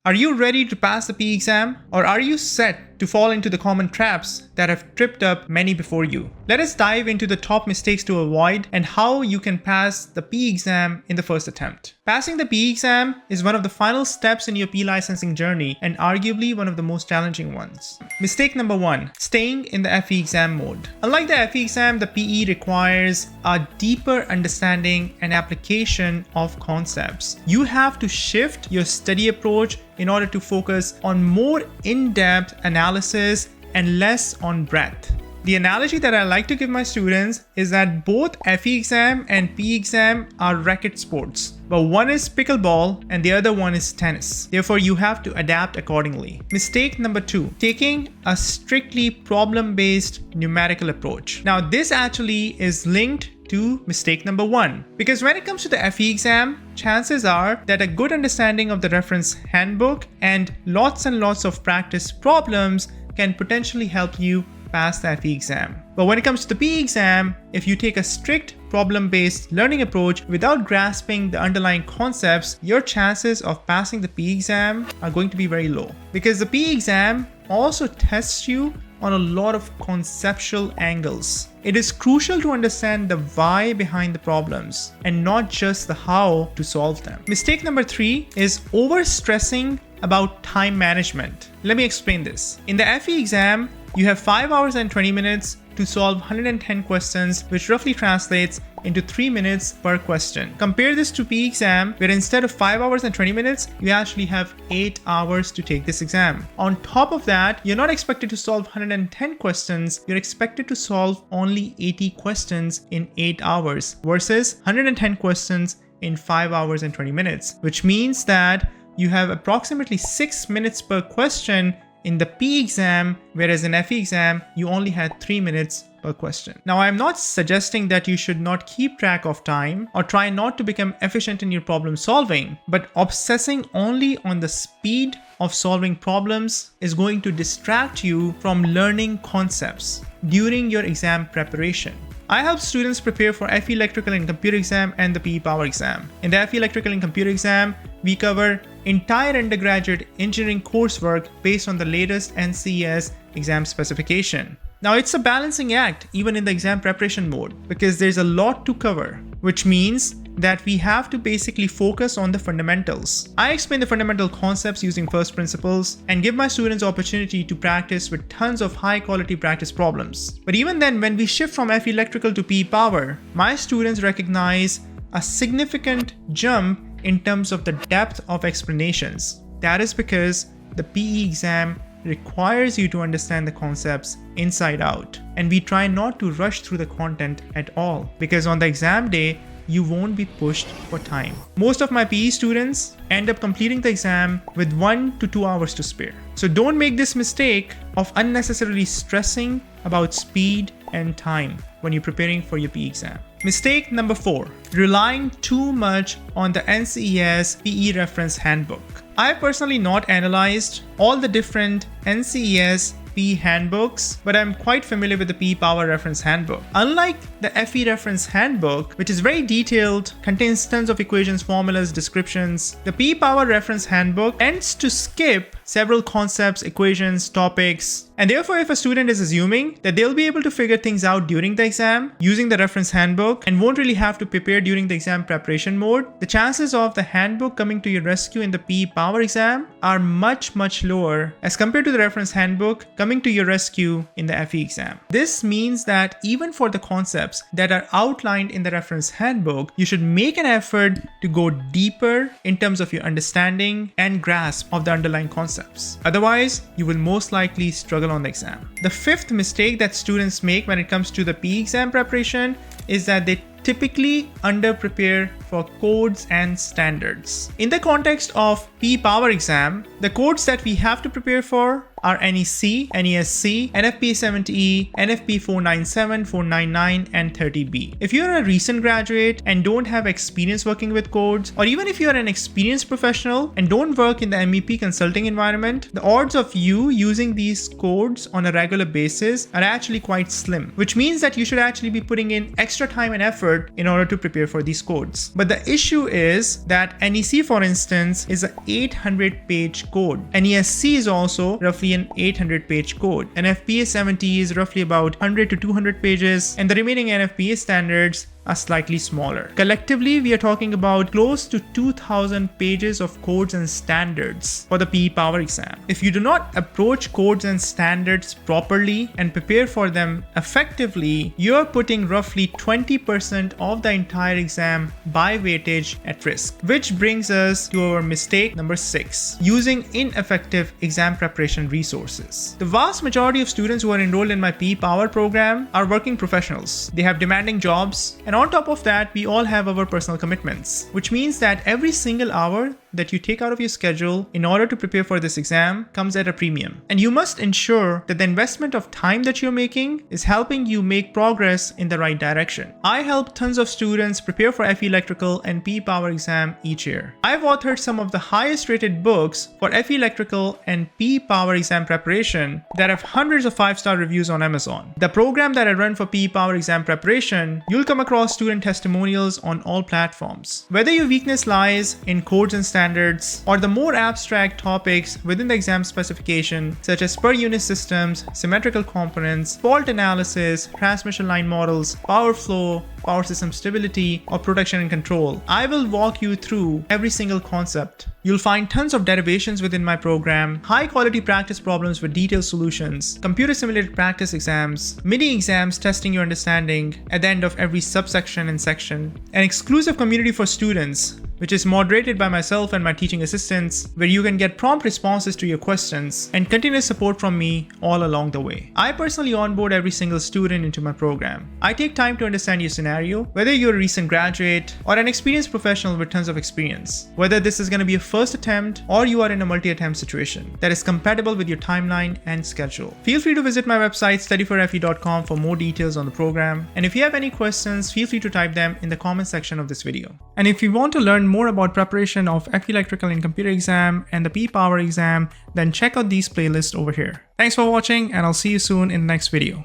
Are you ready to pass the PE exam, or are you set to fall into the common traps that have tripped up many before you? Let us dive into the top mistakes to avoid and how you can pass the PE exam in the first attempt. Passing the PE exam is one of the final steps in your PE licensing journey and arguably one of the most challenging ones. Mistake number 1, staying in the FE exam mode. Unlike the FE exam, the PE requires a deeper understanding and application of concepts. You have to shift your study approach in order to focus on more in-depth analysis and less on breadth. The analogy that I like to give my students is that both FE exam and PE exam are racket sports, but one is pickleball and the other one is tennis. Therefore, you have to adapt accordingly. Mistake number 2, taking a strictly problem-based numerical approach. Now, this actually is linked to mistake number 1, because when it comes to the FE exam, chances are that a good understanding of the reference handbook and lots of practice problems can potentially help you pass the FE exam. But when it comes to the PE exam, if you take a strict problem-based learning approach without grasping the underlying concepts, your chances of passing the PE exam are going to be very low, because the PE exam also tests you on a lot of conceptual angles. It is crucial to understand the why behind the problems and not just the how to solve them. Mistake number 3 is over-stressing about time management. Let me explain this. In the FE exam, you have 5 hours and 20 minutes to solve 110 questions, which roughly translates into 3 minutes per question. Compare this to PE exam, where instead of 5 hours and 20 minutes, you actually have 8 hours to take this exam. On top of that, you're not expected to solve 110 questions, you're expected to solve only 80 questions in 8 hours versus 110 questions in 5 hours and 20 minutes, which means that you have approximately 6 minutes per question in the PE exam, whereas in FE exam, you only had 3 minutes per question. Now, I'm not suggesting that you should not keep track of time or try not to become efficient in your problem solving, but obsessing only on the speed of solving problems is going to distract you from learning concepts during your exam preparation. I help students prepare for FE Electrical and Computer exam and the PE Power exam. In the FE Electrical and Computer exam, we cover entire undergraduate engineering coursework based on the latest NCES exam specification. Now, it's a balancing act even in the exam preparation mode, because there's a lot to cover, which means that we have to basically focus on the fundamentals. I explain the fundamental concepts using first principles and give my students opportunity to practice with tons of high quality practice problems. But even then, when we shift from FE Electrical to PE Power, my students recognize a significant jump in terms of the depth of explanations. That is because the PE exam requires you to understand the concepts inside out, and we try not to rush through the content at all, because on the exam day, you won't be pushed for time. Most of my PE students end up completing the exam with 1 to 2 hours to spare. So don't make this mistake of unnecessarily stressing about speed and time when you're preparing for your PE exam. Mistake number 4, relying too much on the NCES PE Reference Handbook. I have personally not analyzed all the different NCES PE handbooks, but I'm quite familiar with the PE Power Reference Handbook. Unlike the FE Reference Handbook, which is very detailed, contains tons of equations, formulas, descriptions, the PE Power Reference Handbook tends to skip several concepts, equations, topics, and therefore if a student is assuming that they'll be able to figure things out during the exam using the reference handbook and won't really have to prepare during the exam preparation mode, the chances of the handbook coming to your rescue in the PE Power exam are much lower as compared to the reference handbook coming to your rescue in the FE exam. This means that even for the concepts that are outlined in the reference handbook, you should make an effort to go deeper in terms of your understanding and grasp of the underlying concepts. Otherwise, you will most likely struggle on the exam. The 5th mistake that students make when it comes to the PE exam preparation is that they typically under-prepare for codes and standards. In the context of PE Power exam, the codes that we have to prepare for are NESC, NESC, NFPA 70E, NFPA 497, 499, and 30B. If you're a recent graduate and don't have experience working with codes, or even if you're an experienced professional and don't work in the MEP consulting environment, the odds of you using these codes on a regular basis are actually quite slim, which means that you should actually be putting in extra time and effort effort in order to prepare for these codes. But the issue is that NEC, for instance, is an 800-page code. NESC is also roughly an 800-page code. NFPA 70 is roughly about 100 to 200 pages, and the remaining NFPA standards are slightly smaller. Collectively, we are talking about close to 2,000 pages of codes and standards for the PE Power exam. If you do not approach codes and standards properly and prepare for them effectively, you are putting roughly 20% of the entire exam by weightage at risk. Which brings us to our mistake number 6, using ineffective exam preparation resources. The vast majority of students who are enrolled in my PE Power program are working professionals. They have demanding jobs, and on top of that, we all have our personal commitments, which means that every single hour that you take out of your schedule in order to prepare for this exam comes at a premium. And you must ensure that the investment of time that you're making is helping you make progress in the right direction. I help tons of students prepare for FE Electrical and PE Power exam each year. I've authored some of the highest rated books for FE Electrical and PE Power exam preparation that have hundreds of 5-star reviews on Amazon. The program that I run for PE Power exam preparation, you'll come across student testimonials on all platforms. Whether your weakness lies in codes and standards or the more abstract topics within the exam specification, such as per unit systems, symmetrical components, fault analysis, transmission line models, power flow, power system stability, or protection and control, I will walk you through every single concept. You'll find tons of derivations within my program, high quality practice problems with detailed solutions, computer simulated practice exams, mini exams testing your understanding at the end of every subsection and section, an exclusive community for students which is moderated by myself and my teaching assistants, where you can get prompt responses to your questions and continuous support from me all along the way. I personally onboard every single student into my program. I take time to understand your scenario, whether you're a recent graduate or an experienced professional with tons of experience, whether this is going to be a first attempt or you are in a multi-attempt situation that is compatible with your timeline and schedule. Feel free to visit my website StudyforFE.com for more details on the program. And if you have any questions, feel free to type them in the comment section of this video. And if you want to learn more about preparation of FE Electrical and Computer exam and the PE Power exam, then check out these playlists over here. Thanks for watching, and I'll see you soon in the next video.